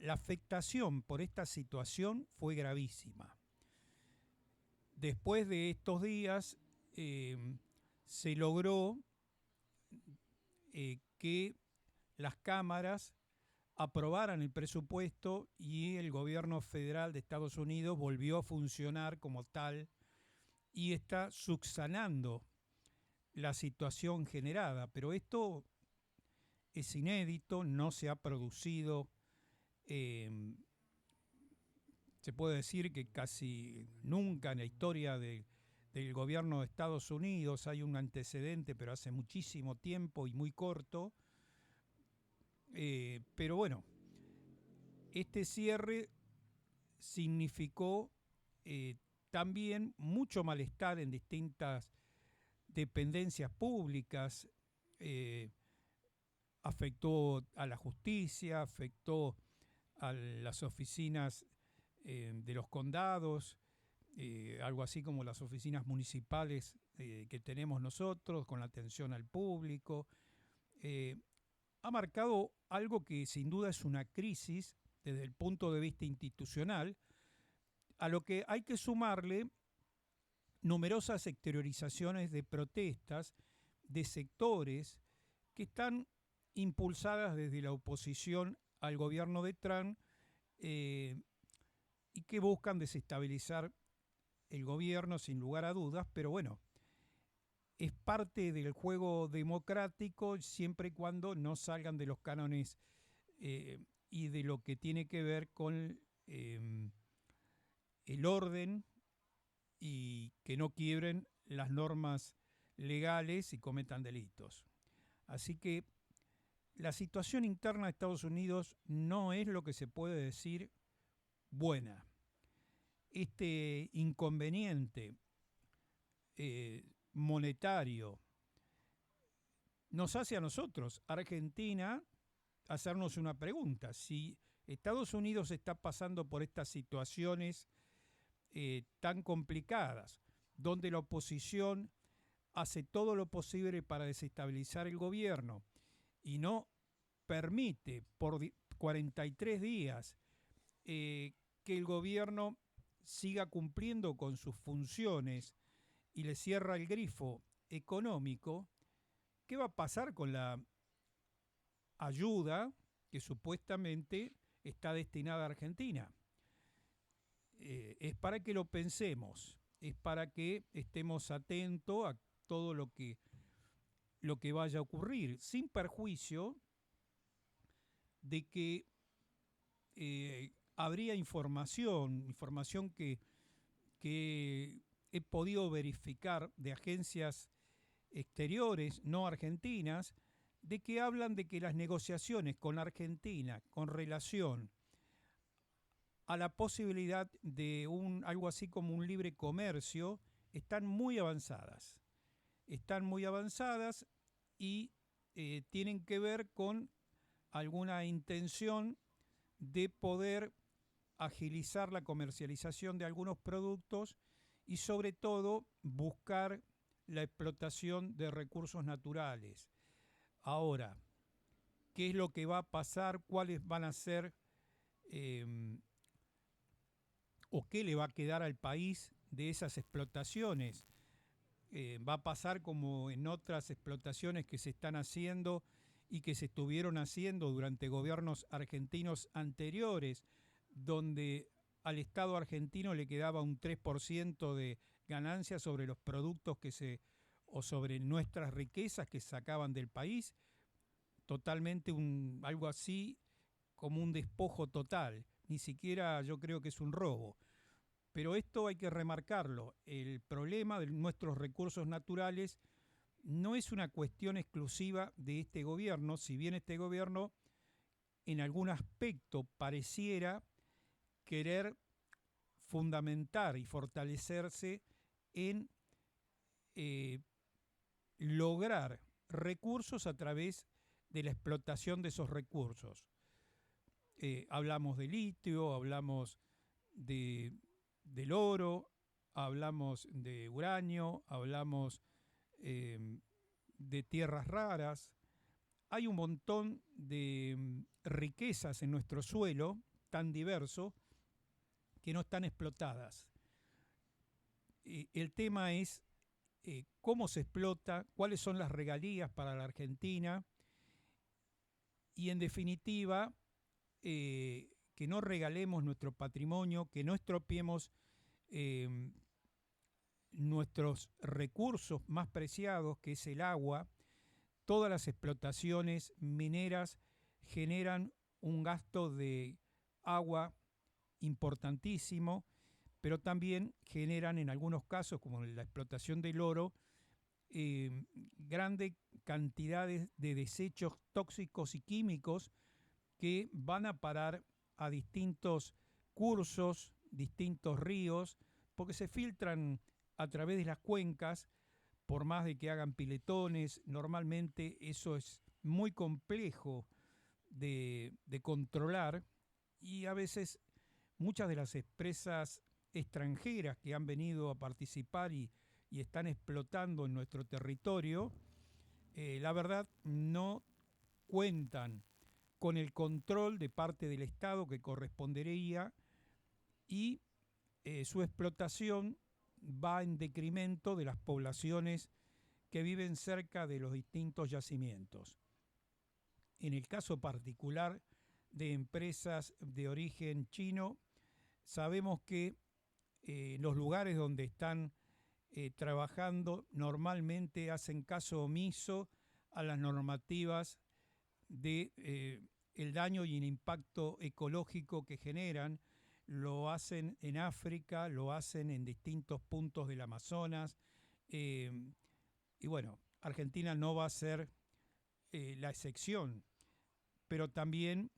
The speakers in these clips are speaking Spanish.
la afectación por esta situación fue gravísima. Después de estos días se logró que las cámaras aprobaran el presupuesto y el gobierno federal de Estados Unidos volvió a funcionar como tal y está subsanando la situación generada. Pero esto es inédito, no se ha producido, se puede decir que casi nunca en la historia del gobierno de Estados Unidos hay un antecedente, pero hace muchísimo tiempo y muy corto. Pero bueno, este cierre significó también mucho malestar en distintas dependencias públicas, afectó a la justicia, afectó a las oficinas de los condados, algo así como las oficinas municipales que tenemos nosotros, con la atención al público. Ha marcado algo que sin duda es una crisis desde el punto de vista institucional, a lo que hay que sumarle numerosas exteriorizaciones de protestas de sectores que están impulsadas desde la oposición al gobierno de Trump y que buscan desestabilizar el gobierno sin lugar a dudas, pero bueno, es parte del juego democrático siempre y cuando no salgan de los cánones y de lo que tiene que ver con el orden y que no quiebren las normas legales y cometan delitos. Así que la situación interna de Estados Unidos no es lo que se puede decir buena. Este inconveniente monetario nos hace a nosotros, Argentina, hacernos una pregunta. Si Estados Unidos está pasando por estas situaciones tan complicadas, donde la oposición hace todo lo posible para desestabilizar el gobierno y no permite por 43 días que el gobierno siga cumpliendo con sus funciones y le cierra el grifo económico, ¿qué va a pasar con la ayuda que supuestamente está destinada a Argentina? Es para que lo pensemos, es para que estemos atentos a todo lo que vaya a ocurrir, sin perjuicio de que habría información que he podido verificar de agencias exteriores no argentinas, de que hablan de que las negociaciones con Argentina con relación a la posibilidad de algo así como un libre comercio están muy avanzadas. Están muy avanzadas y tienen que ver con alguna intención de poder agilizar la comercialización de algunos productos y sobre todo buscar la explotación de recursos naturales. Ahora, ¿qué es lo que va a pasar? ¿Cuáles van a ser o qué le va a quedar al país de esas explotaciones? Va a pasar como en otras explotaciones que se están haciendo y que se estuvieron haciendo durante gobiernos argentinos anteriores, donde al Estado argentino le quedaba un 3% de ganancia sobre los productos o sobre nuestras riquezas que sacaban del país, totalmente algo así como un despojo total, ni siquiera yo creo que es un robo. Pero esto hay que remarcarlo, el problema de nuestros recursos naturales no es una cuestión exclusiva de este gobierno, si bien este gobierno en algún aspecto pareciera querer fundamentar y fortalecerse en lograr recursos a través de la explotación de esos recursos. Hablamos de litio, hablamos del oro, hablamos de uranio, hablamos de tierras raras. Hay un montón de riquezas en nuestro suelo tan diverso que no están explotadas. El tema es cómo se explota, cuáles son las regalías para la Argentina y en definitiva que no regalemos nuestro patrimonio, que no estropeemos eh, nuestros recursos más preciados, que es el agua. Todas las explotaciones mineras generan un gasto de agua importantísimo, pero también generan en algunos casos, como en la explotación del oro, grandes cantidades de desechos tóxicos y químicos que van a parar a distintos cursos, distintos ríos, porque se filtran a través de las cuencas, por más de que hagan piletones, normalmente eso es muy complejo de controlar y a veces muchas de las empresas extranjeras que han venido a participar y están explotando en nuestro territorio, la verdad no cuentan con el control de parte del Estado que correspondería y su explotación va en decremento de las poblaciones que viven cerca de los distintos yacimientos. En el caso particular de empresas de origen chino, sabemos que los lugares donde están trabajando normalmente hacen caso omiso a las normativas de el daño y el impacto ecológico que generan. Lo hacen en África, lo hacen en distintos puntos del Amazonas eh, y bueno, Argentina no va a ser la excepción, pero también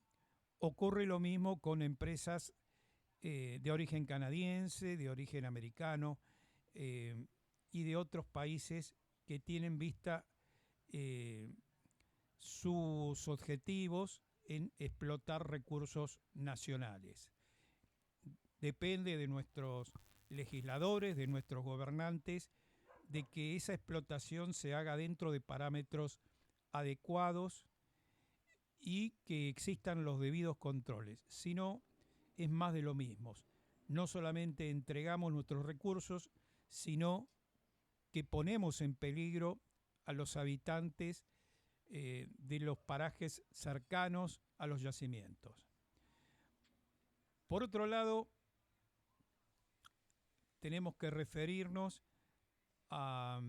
ocurre lo mismo con empresas de origen canadiense, de origen americano eh, y de otros países que tienen vista eh, sus objetivos en explotar recursos nacionales. Depende de nuestros legisladores, de nuestros gobernantes, de que esa explotación se haga dentro de parámetros adecuados y que existan los debidos controles. Si no, es más de lo mismo. No solamente entregamos nuestros recursos, sino que ponemos en peligro a los habitantes de los parajes cercanos a los yacimientos. Por otro lado, tenemos que referirnos a,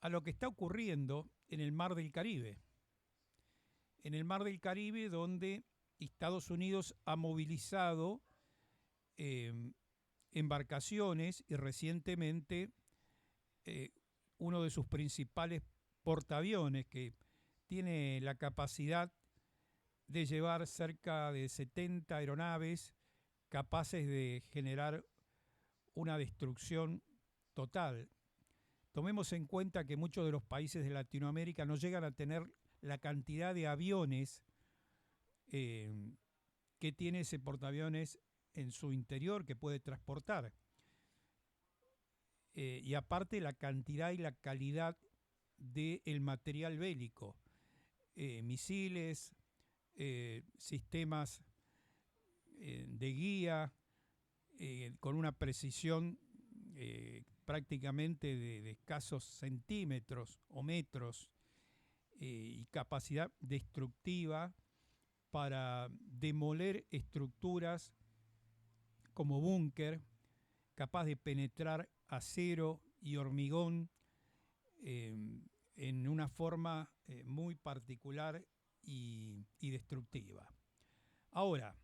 a lo que está ocurriendo en el Mar del Caribe. En el Mar del Caribe, donde Estados Unidos ha movilizado eh, embarcaciones y recientemente uno de sus principales portaaviones, que tiene la capacidad de llevar cerca de 70 aeronaves capaces de generar una destrucción total. Tomemos en cuenta que muchos de los países de Latinoamérica no llegan a tener la cantidad de aviones que tiene ese portaaviones en su interior que puede transportar. Y aparte la cantidad y la calidad del material bélico, misiles, sistemas de guía, con una precisión prácticamente de escasos centímetros o metros y capacidad destructiva para demoler estructuras como búnker, capaz de penetrar acero y hormigón en una forma muy particular y destructiva. Ahora,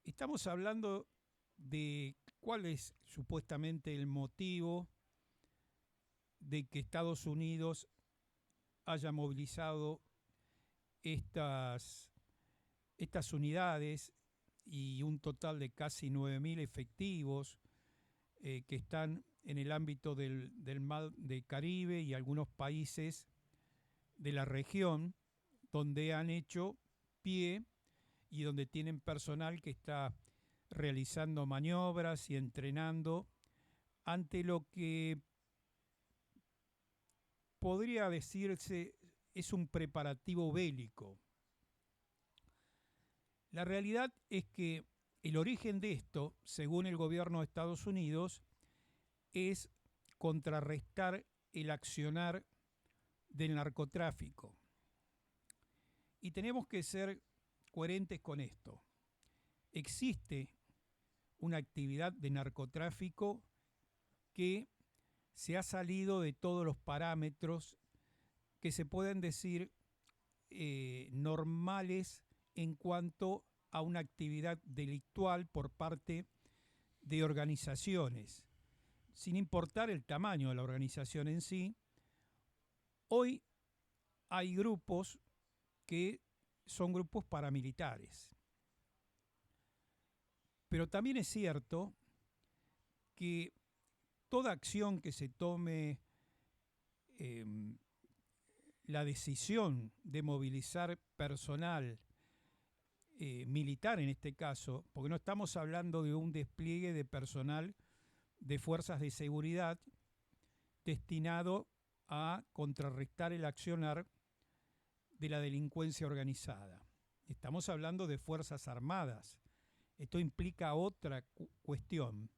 estamos hablando de cuál es supuestamente el motivo de que Estados Unidos haya movilizado estas unidades y un total de casi 9.000 efectivos que están en el ámbito del Mar del Caribe y algunos países de la región donde han hecho pie y donde tienen personal que está realizando maniobras y entrenando ante lo que podría decirse es un preparativo bélico. La realidad es que el origen de esto, según el gobierno de Estados Unidos, es contrarrestar el accionar del narcotráfico. Y tenemos que ser coherentes con esto. Existe una actividad de narcotráfico que se ha salido de todos los parámetros que se pueden decir normales en cuanto a una actividad delictual por parte de organizaciones, sin importar el tamaño de la organización en sí. Hoy hay grupos que son grupos paramilitares, pero también es cierto que toda acción que se tome, eh, la decisión de movilizar personal militar en este caso, porque no estamos hablando de un despliegue de personal de fuerzas de seguridad destinado a contrarrestar el accionar de la delincuencia organizada. Estamos hablando de fuerzas armadas. Esto implica otra cuestión.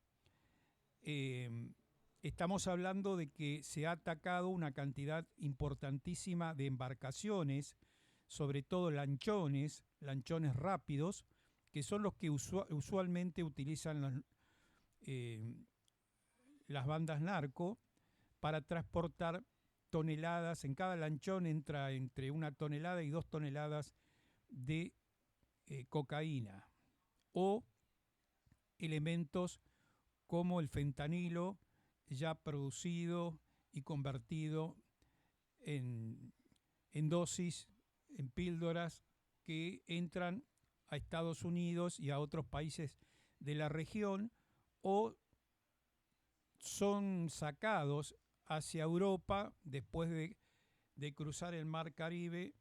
Estamos hablando de que se ha atacado una cantidad importantísima de embarcaciones, sobre todo lanchones rápidos, que son los que usualmente utilizan las bandas narco para transportar toneladas. En cada lanchón entra entre 1 tonelada y 2 toneladas de cocaína o elementos como el fentanilo ya producido y convertido en dosis, en píldoras que entran a Estados Unidos y a otros países de la región o son sacados hacia Europa después de cruzar el mar Caribe,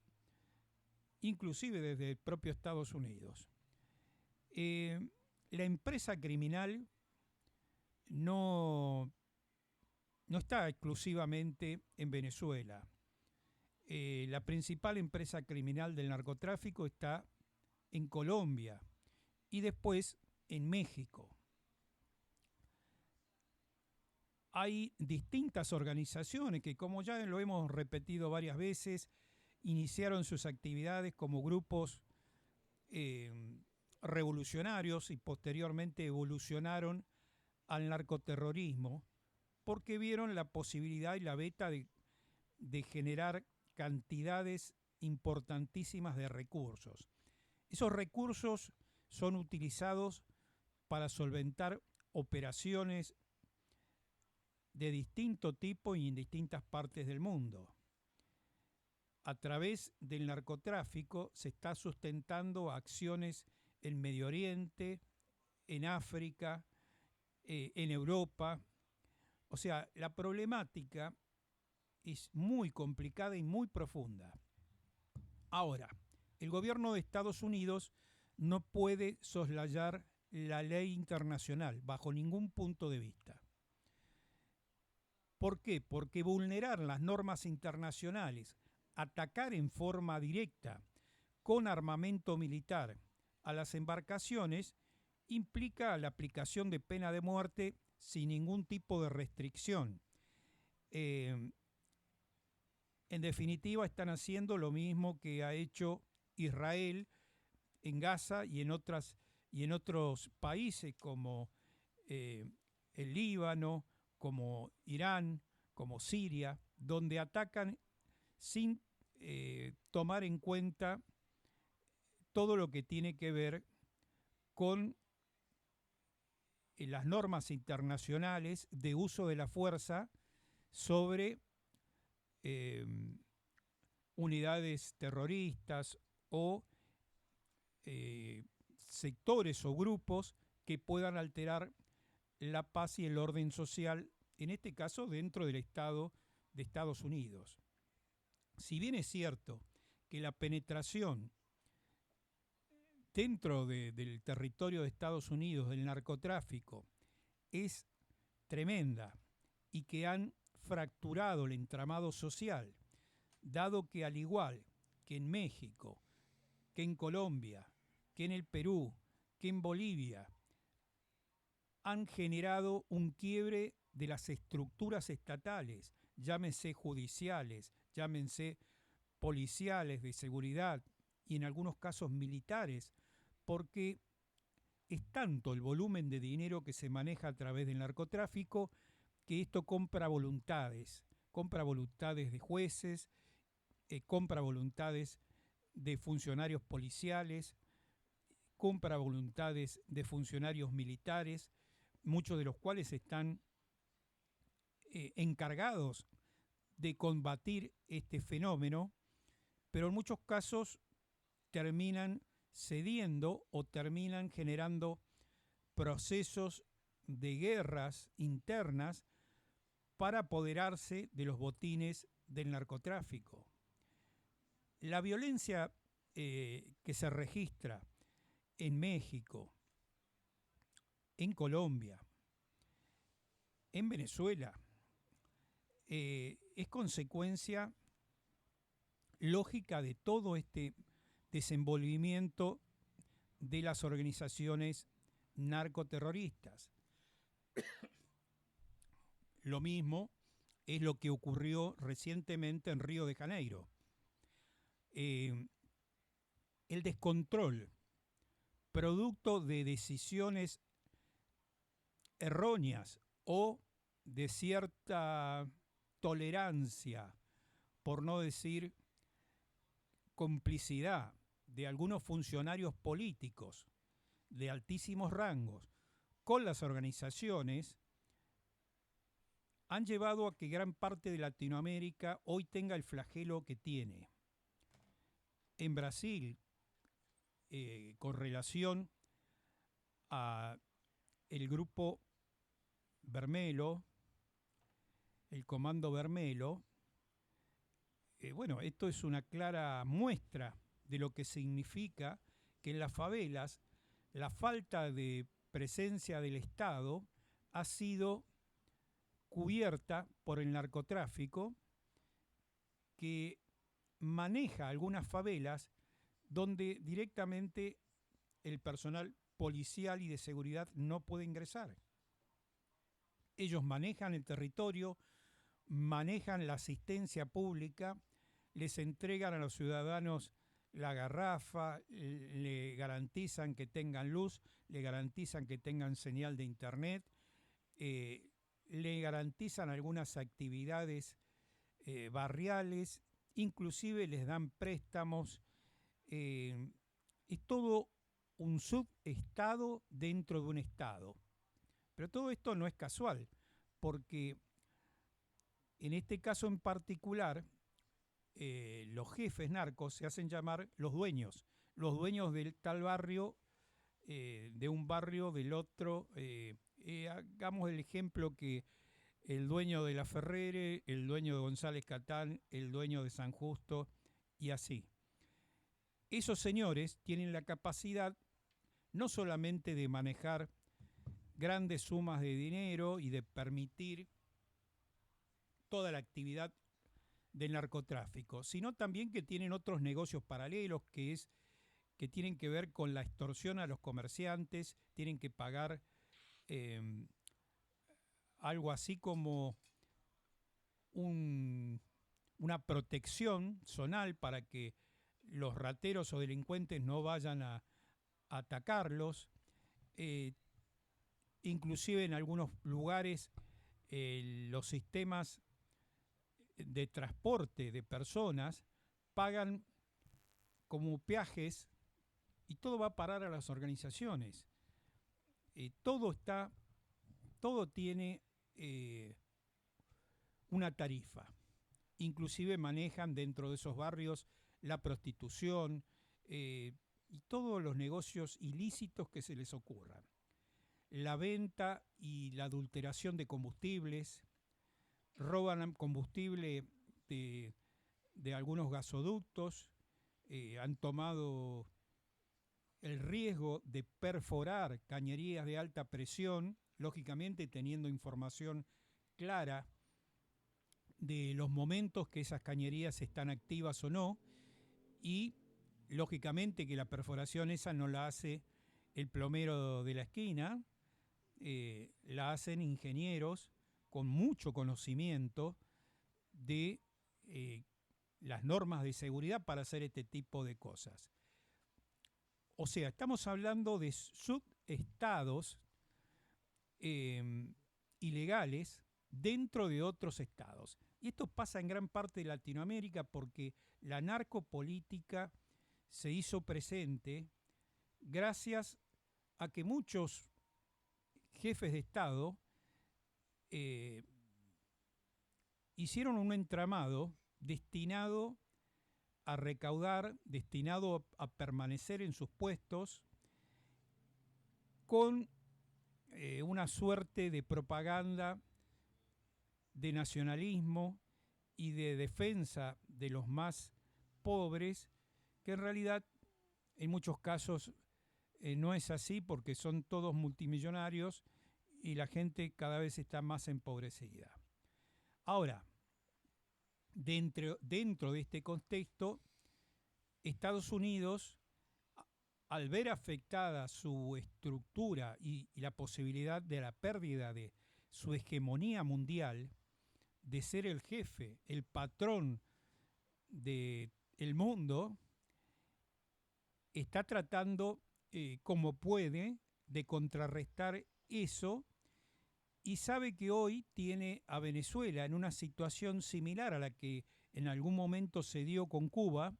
inclusive desde el propio Estados Unidos. La empresa criminal no está exclusivamente en Venezuela. La principal empresa criminal del narcotráfico está en Colombia y después en México. Hay distintas organizaciones que, como ya lo hemos repetido varias veces, iniciaron sus actividades como grupos revolucionarios y posteriormente evolucionaron al narcoterrorismo porque vieron la posibilidad y la beta de generar cantidades importantísimas de recursos. Esos recursos son utilizados para solventar operaciones de distinto tipo y en distintas partes del mundo. A través del narcotráfico se está sustentando acciones en Medio Oriente, en África, en Europa. O sea, la problemática es muy complicada y muy profunda. Ahora, el gobierno de Estados Unidos no puede soslayar la ley internacional bajo ningún punto de vista. ¿Por qué? Porque vulnerar las normas internacionales, atacar en forma directa con armamento militar a las embarcaciones, implica la aplicación de pena de muerte sin ningún tipo de restricción. En definitiva, están haciendo lo mismo que ha hecho Israel en Gaza y en otros países como el Líbano, como Irán, como Siria, donde atacan sin tomar en cuenta todo lo que tiene que ver con las normas internacionales de uso de la fuerza sobre unidades terroristas o sectores o grupos que puedan alterar la paz y el orden social, en este caso dentro del Estado de Estados Unidos. Si bien es cierto que la penetración dentro del territorio de Estados Unidos del narcotráfico es tremenda y que han fracturado el entramado social, dado que al igual que en México, que en Colombia, que en el Perú, que en Bolivia, han generado un quiebre de las estructuras estatales, llámense judiciales, llámense policiales, de seguridad y en algunos casos militares, porque es tanto el volumen de dinero que se maneja a través del narcotráfico que esto compra voluntades de jueces, compra voluntades de funcionarios policiales, compra voluntades de funcionarios militares, muchos de los cuales están encargados de combatir este fenómeno, pero en muchos casos terminan cediendo o terminan generando procesos de guerras internas para apoderarse de los botines del narcotráfico. La violencia que se registra en México, en Colombia, en Venezuela, es consecuencia lógica de todo este desenvolvimiento de las organizaciones narcoterroristas. Lo mismo es lo que ocurrió recientemente en Río de Janeiro. El descontrol, producto de decisiones erróneas o de cierta tolerancia, por no decir complicidad, de algunos funcionarios políticos de altísimos rangos con las organizaciones, han llevado a que gran parte de Latinoamérica hoy tenga el flagelo que tiene. En Brasil, con relación a el grupo Vermelho, el Comando Vermelho, bueno, esto es una clara muestra de lo que significa que en las favelas la falta de presencia del Estado ha sido cubierta por el narcotráfico, que maneja algunas favelas donde directamente el personal policial y de seguridad no puede ingresar. Ellos manejan el territorio, manejan la asistencia pública, les entregan a los ciudadanos la garrafa, le garantizan que tengan luz, le garantizan que tengan señal de internet, le garantizan algunas actividades barriales, inclusive les dan préstamos. Es todo un subestado dentro de un estado. Pero todo esto no es casual, porque en este caso en particular, los jefes narcos se hacen llamar los dueños del tal barrio, de un barrio, del otro. Hagamos el ejemplo que el dueño de la Ferrere, el dueño de González Catán, el dueño de San Justo, y así. Esos señores tienen la capacidad no solamente de manejar grandes sumas de dinero y de permitir toda la actividad del narcotráfico, sino también que tienen otros negocios paralelos que tienen que ver con la extorsión a los comerciantes, tienen que pagar algo así como una protección zonal para que los rateros o delincuentes no vayan a atacarlos. Inclusive en algunos lugares los sistemas de transporte de personas pagan como peajes y todo va a parar a las organizaciones. Todo tiene una tarifa. Inclusive manejan dentro de esos barrios la prostitución y todos los negocios ilícitos que se les ocurran. La venta y la adulteración de combustibles, roban combustible de algunos gasoductos, han tomado el riesgo de perforar cañerías de alta presión, lógicamente teniendo información clara de los momentos que esas cañerías están activas o no, y Lógicamente que la perforación esa no la hace el plomero de la esquina, la hacen ingenieros con mucho conocimiento de las normas de seguridad para hacer este tipo de cosas. O sea, estamos hablando de subestados ilegales dentro de otros estados. Y esto pasa en gran parte de Latinoamérica porque la narcopolítica se hizo presente gracias a que muchos jefes de Estado eh, hicieron un entramado destinado a recaudar, destinado a permanecer en sus puestos con una suerte de propaganda de nacionalismo y de defensa de los más pobres, que en realidad en muchos casos no es así porque son todos multimillonarios y la gente cada vez está más empobrecida. Ahora, dentro de este contexto, Estados Unidos, al ver afectada su estructura y la posibilidad de la pérdida de su hegemonía mundial, de ser el jefe, el patrón del mundo, está tratando como puede de contrarrestar eso y sabe que hoy tiene a Venezuela en una situación similar a la que en algún momento se dio con Cuba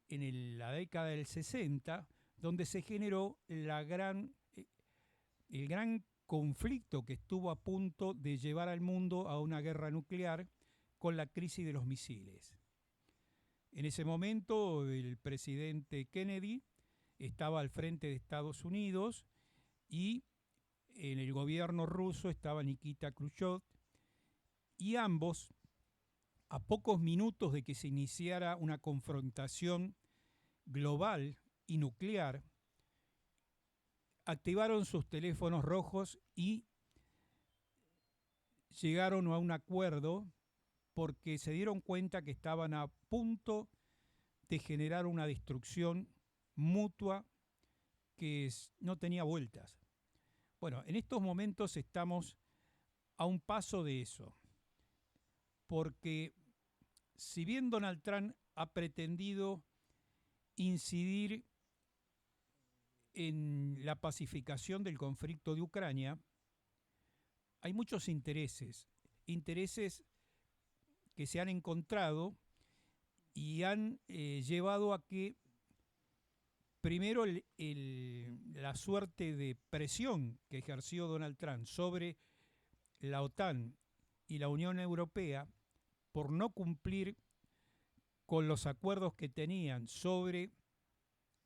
en la década del 60, donde se generó el gran conflicto que estuvo a punto de llevar al mundo a una guerra nuclear con la crisis de los misiles. En ese momento el presidente Kennedy estaba al frente de Estados Unidos y en el gobierno ruso estaba Nikita Khrushchev y ambos, a pocos minutos de que se iniciara una confrontación global y nuclear, activaron sus teléfonos rojos y llegaron a un acuerdo porque se dieron cuenta que estaban a punto de generar una destrucción mutua que no tenía vueltas. Bueno, en estos momentos estamos a un paso de eso, porque si bien Donald Trump ha pretendido incidir en la pacificación del conflicto de Ucrania, hay muchos intereses que se han encontrado y han llevado a que primero la suerte de presión que ejerció Donald Trump sobre la OTAN y la Unión Europea por no cumplir con los acuerdos que tenían sobre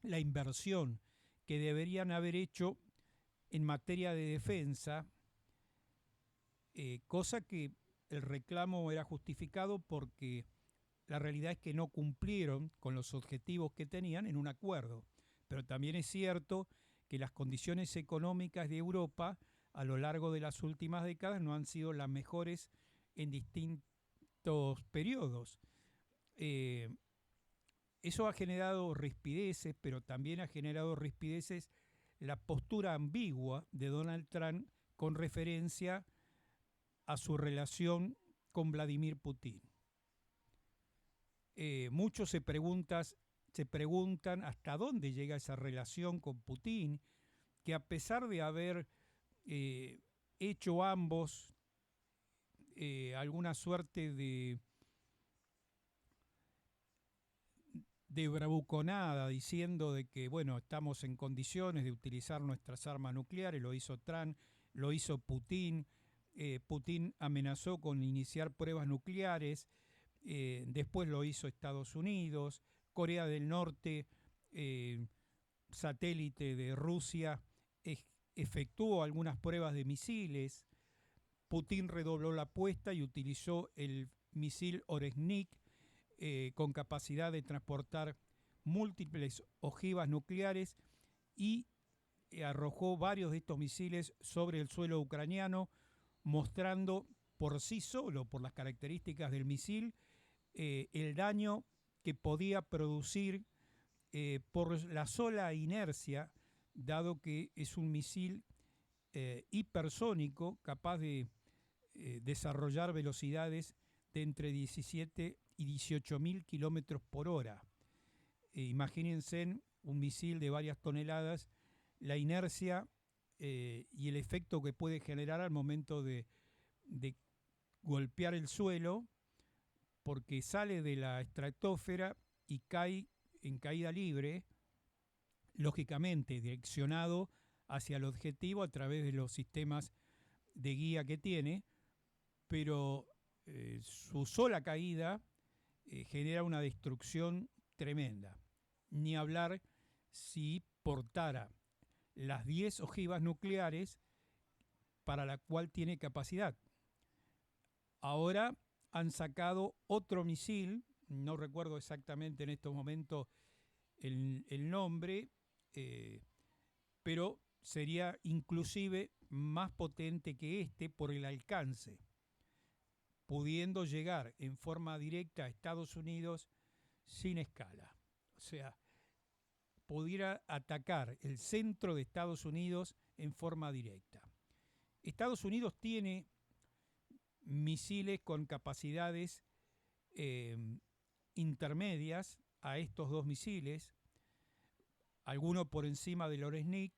la inversión que deberían haber hecho en materia de defensa, cosa que el reclamo era justificado porque la realidad es que no cumplieron con los objetivos que tenían en un acuerdo. Pero también es cierto que las condiciones económicas de Europa a lo largo de las últimas décadas no han sido las mejores en distintos periodos. Eso ha generado rispideces, pero también ha generado rispideces la postura ambigua de Donald Trump con referencia a su relación con Vladimir Putin. Muchos se preguntan hasta dónde llega esa relación con Putin, que a pesar de haber hecho ambos alguna suerte de bravuconada diciendo de que, bueno, estamos en condiciones de utilizar nuestras armas nucleares, lo hizo Trump, lo hizo Putin, Putin amenazó con iniciar pruebas nucleares, después lo hizo Estados Unidos, Corea del Norte, satélite de Rusia, efectuó algunas pruebas de misiles, Putin redobló la apuesta y utilizó el misil Oresnik con capacidad de transportar múltiples ojivas nucleares y arrojó varios de estos misiles sobre el suelo ucraniano, mostrando por sí solo, por las características del misil, el daño que podía producir por la sola inercia, dado que es un misil hipersónico capaz de desarrollar velocidades de entre 17 y 18 mil kilómetros por hora. Imagínense un misil de varias toneladas, la inercia y el efecto que puede generar al momento de golpear el suelo, porque sale de la estratosfera y cae en caída libre, lógicamente direccionado hacia el objetivo a través de los sistemas de guía que tiene, pero su sola caída genera una destrucción tremenda. Ni hablar si portara las 10 ojivas nucleares para la cual tiene capacidad. Ahora han sacado otro misil, no recuerdo exactamente en estos momentos el nombre, pero sería inclusive más potente que este por el alcance, pudiendo llegar en forma directa a Estados Unidos sin escala. O sea, pudiera atacar el centro de Estados Unidos en forma directa. Estados Unidos tiene misiles con capacidades intermedias a estos dos misiles, algunos por encima del Oresnik,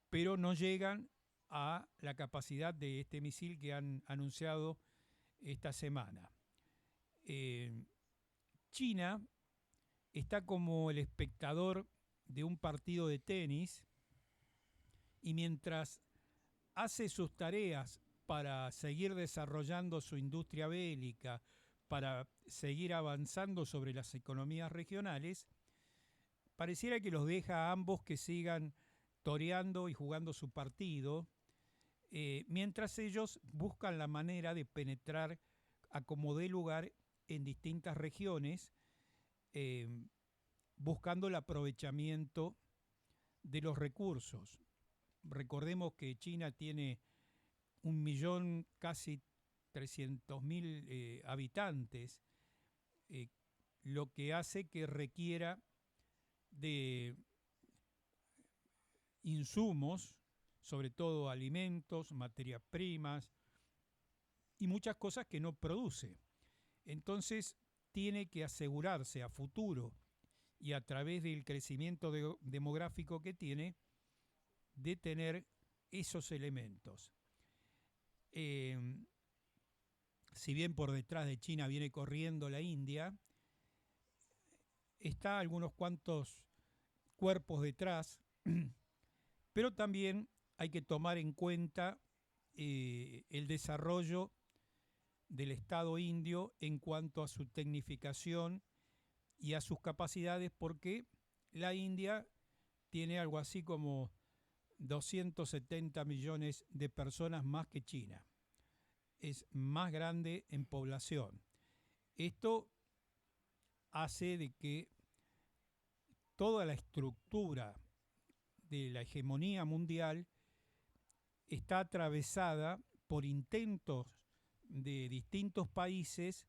pero no llegan a la capacidad de este misil que han anunciado esta semana. China está como el espectador de un partido de tenis y mientras hace sus tareas para seguir desarrollando su industria bélica, para seguir avanzando sobre las economías regionales, pareciera que los deja a ambos que sigan toreando y jugando su partido, mientras ellos buscan la manera de penetrar a como dé lugar en distintas regiones, buscando el aprovechamiento de los recursos. Recordemos que China tiene 1.000.000, casi 300.000 habitantes, lo que hace que requiera de insumos, sobre todo alimentos, materias primas y muchas cosas que no produce. Entonces tiene que asegurarse a futuro y a través del crecimiento demográfico que tiene, de tener esos elementos. Si bien por detrás de China viene corriendo la India, está algunos cuantos cuerpos detrás, pero también hay que tomar en cuenta el desarrollo del Estado indio en cuanto a su tecnificación y a sus capacidades, porque la India tiene algo así como 270 millones de personas más que China. Es más grande en población. Esto hace de que toda la estructura de la hegemonía mundial está atravesada por intentos de distintos países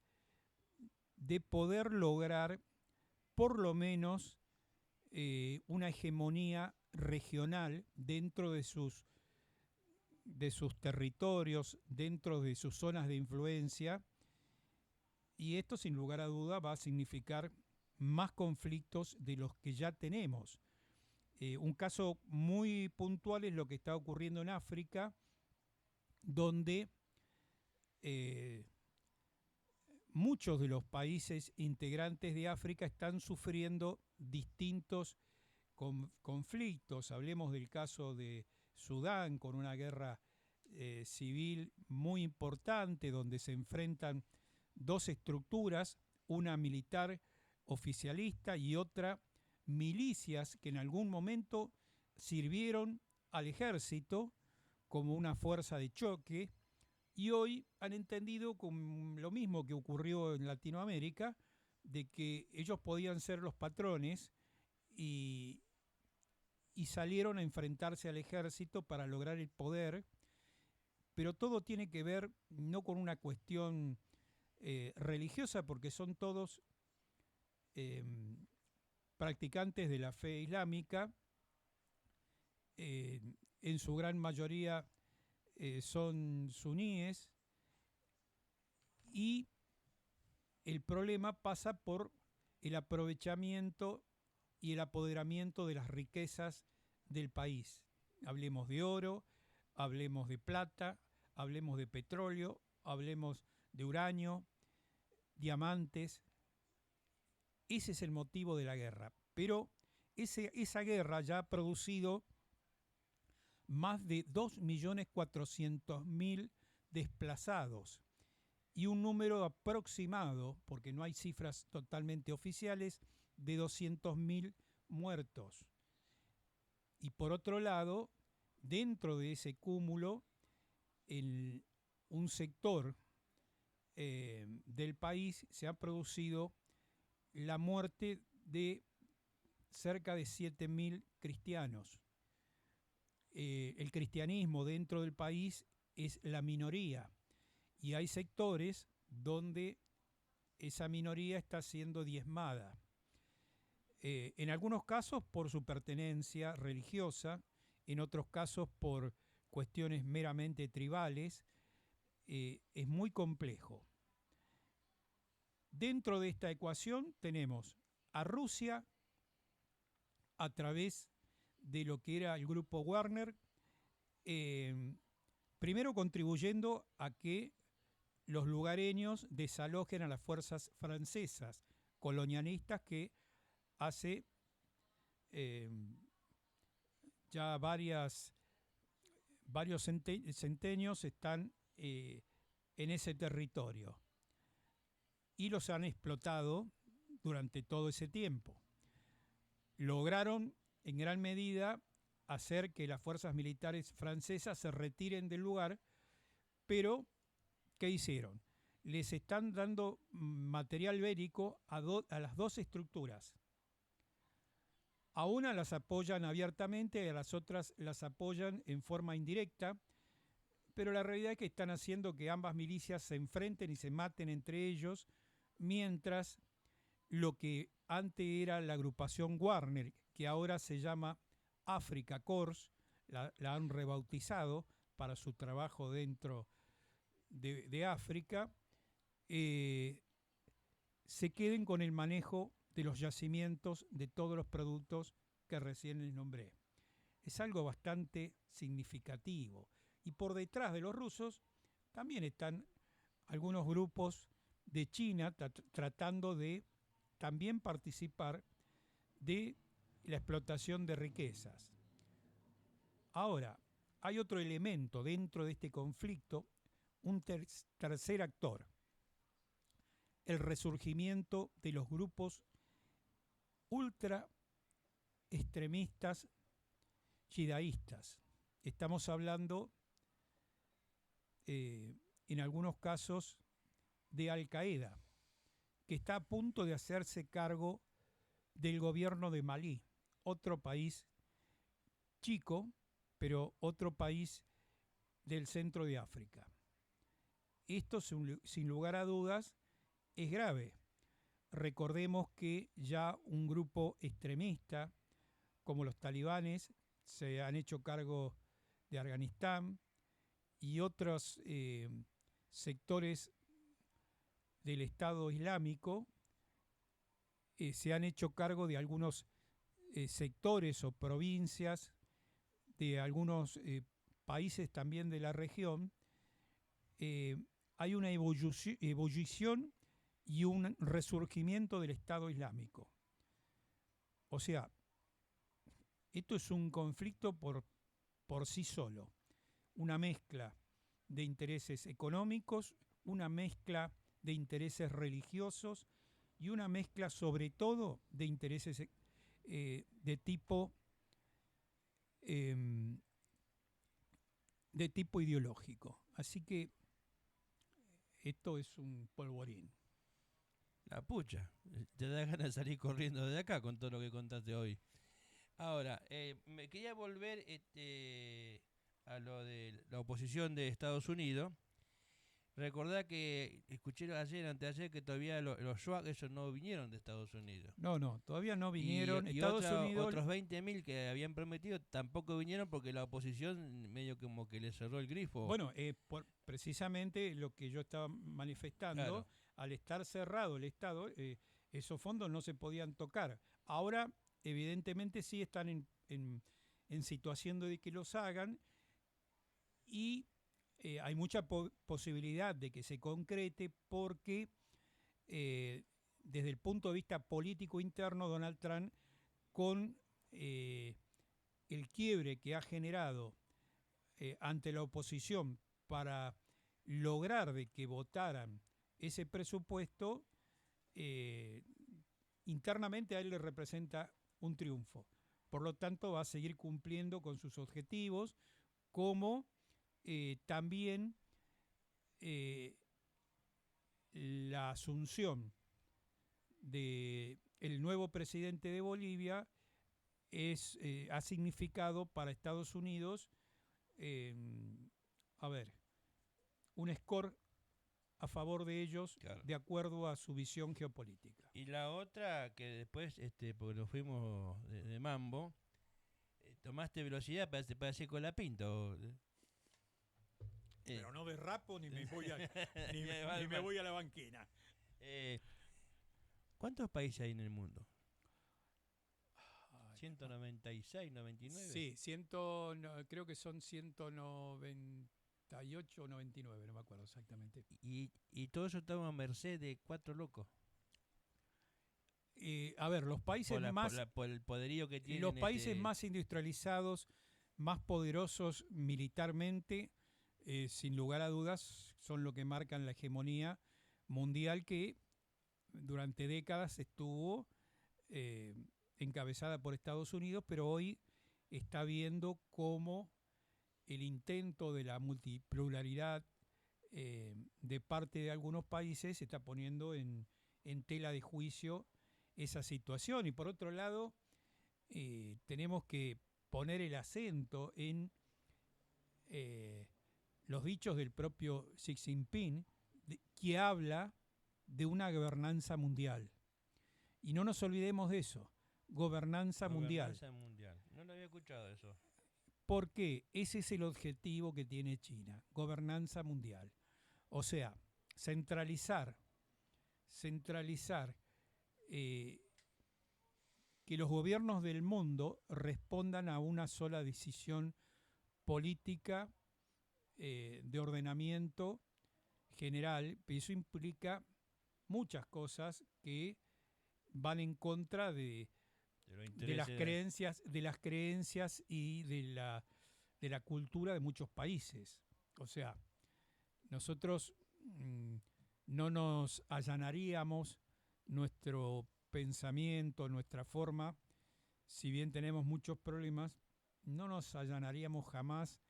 de poder lograr por lo menos una hegemonía regional dentro de sus territorios, dentro de sus zonas de influencia, y esto sin lugar a duda va a significar más conflictos de los que ya tenemos. Un caso muy puntual es lo que está ocurriendo en África, donde muchos de los países integrantes de África están sufriendo distintos conflictos. Hablemos del caso de Sudán, con una guerra civil muy importante, donde se enfrentan dos estructuras, una militar oficialista y otra milicias que en algún momento sirvieron al ejército como una fuerza de choque, y hoy han entendido, con lo mismo que ocurrió en Latinoamérica, de que ellos podían ser los patrones y salieron a enfrentarse al ejército para lograr el poder, pero todo tiene que ver no con una cuestión religiosa, porque son todos practicantes de la fe islámica, en su gran mayoría son suníes, y el problema pasa por el aprovechamiento y el apoderamiento de las riquezas del país. Hablemos de oro, hablemos de plata, hablemos de petróleo, hablemos de uranio, diamantes. Ese es el motivo de la guerra. Pero esa guerra ya ha producido más de 2.400.000 desplazados y un número aproximado, porque no hay cifras totalmente oficiales, de 200.000 muertos. Y por otro lado, dentro de ese cúmulo, un sector del país se ha producido la muerte de cerca de 7.000 cristianos. El cristianismo dentro del país es la minoría y hay sectores donde esa minoría está siendo diezmada. En algunos casos por su pertenencia religiosa, en otros casos por cuestiones meramente tribales. Es muy complejo. Dentro de esta ecuación tenemos a Rusia a través de lo que era el grupo Wagner, primero contribuyendo a que los lugareños desalojen a las fuerzas francesas colonialistas que hace ya varios centenios están en ese territorio y los han explotado durante todo ese tiempo. Lograron en gran medida hacer que las fuerzas militares francesas se retiren del lugar, pero ¿qué hicieron? Les están dando material bélico a las dos estructuras. A una las apoyan abiertamente y a las otras las apoyan en forma indirecta, pero la realidad es que están haciendo que ambas milicias se enfrenten y se maten entre ellos, mientras lo que antes era la agrupación Wagner, que ahora se llama Africa Corps, la han rebautizado para su trabajo dentro de África, se queden con el manejo de los yacimientos de todos los productos que recién les nombré. Es algo bastante significativo. Y por detrás de los rusos también están algunos grupos de China tratando de también participar de la explotación de riquezas. Ahora, hay otro elemento dentro de este conflicto, un tercer actor, el resurgimiento de los grupos ultra extremistas chidaístas. Estamos hablando, en algunos casos, de Al-Qaeda, que está a punto de hacerse cargo del gobierno de Malí, otro país chico, pero otro país del centro de África. Esto, sin lugar a dudas, es grave. Recordemos que ya un grupo extremista, como los talibanes, se han hecho cargo de Afganistán y otros sectores del Estado Islámico se han hecho cargo de algunos sectores o provincias de algunos países también de la región. Hay una ebullición y un resurgimiento del Estado Islámico. O sea, esto es un conflicto por sí solo, una mezcla de intereses económicos, una mezcla de intereses religiosos y una mezcla sobre todo de intereses de tipo ideológico. Así que esto es un polvorín. La pucha, te da ganas de salir corriendo de acá con todo lo que contaste hoy. Ahora, me quería volver a lo de la oposición de Estados Unidos. Recordá que escuché ayer, anteayer, que todavía los SWAT, ellos no vinieron de Estados Unidos. No, todavía no Y, vinieron. y Estados Unidos, otros 20.000 que habían prometido tampoco vinieron porque la oposición medio como que le cerró el grifo. bueno, precisamente lo que yo estaba manifestando, Claro. al estar cerrado el Estado, esos fondos no se podían tocar. Ahora, evidentemente, sí están en situación de que los hagan y hay mucha posibilidad de que se concrete porque desde el punto de vista político interno, Donald Trump, con el quiebre que ha generado ante la oposición para lograr de que votaran ese presupuesto, eh, internamente a él le representa un triunfo. Por lo tanto, va a seguir cumpliendo con sus objetivos, como también eh, la asunción de el nuevo presidente de Bolivia ha significado para Estados Unidos, eh, a ver, un score a favor de ellos, Claro. de acuerdo a su visión geopolítica. Y la otra que después, porque nos fuimos de mambo, tomaste velocidad para hacer Colapinto. Pero no derrapo ni me voy a, ni, Vale, ni me vale. voy a la banquina. ¿Cuántos países hay en el mundo? Ay, 196, 99. sí, creo que son 198 o 99, no me acuerdo exactamente. Y todo eso estaba a merced de 4 locos. A ver, los países Por el poderío que tienen. los países más industrializados, más poderosos militarmente, sin lugar a dudas, son lo que marcan la hegemonía mundial que durante décadas estuvo eh, encabezada por Estados Unidos, pero hoy está viendo cómo el intento de la multipluralidad de parte de algunos países se está poniendo en tela de juicio esa situación. Y por otro lado, tenemos que poner el acento en los dichos del propio Xi Jinping, que habla de una gobernanza mundial. Y no nos olvidemos de eso, gobernanza mundial. Mundial. No lo había escuchado eso. Porque ese es el objetivo que tiene China, gobernanza mundial. O sea, centralizar que los gobiernos del mundo respondan a una sola decisión política de ordenamiento general, pero eso implica muchas cosas que van en contra de las creencias y de la cultura de muchos países. O sea, nosotros no nos allanaríamos nuestro pensamiento, nuestra forma, si bien tenemos muchos problemas, no nos allanaríamos jamás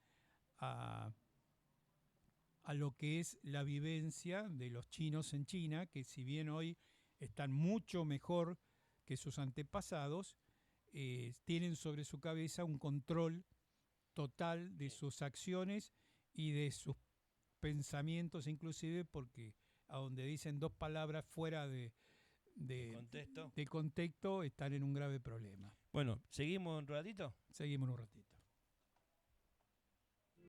a lo que es la vivencia de los chinos en China, que si bien hoy están mucho mejor que sus antepasados, tienen sobre su cabeza un control total de sus acciones y de sus pensamientos, inclusive porque a donde dicen dos palabras fuera de contexto están en un grave problema. Bueno, ¿seguimos un ratito? Seguimos un ratito.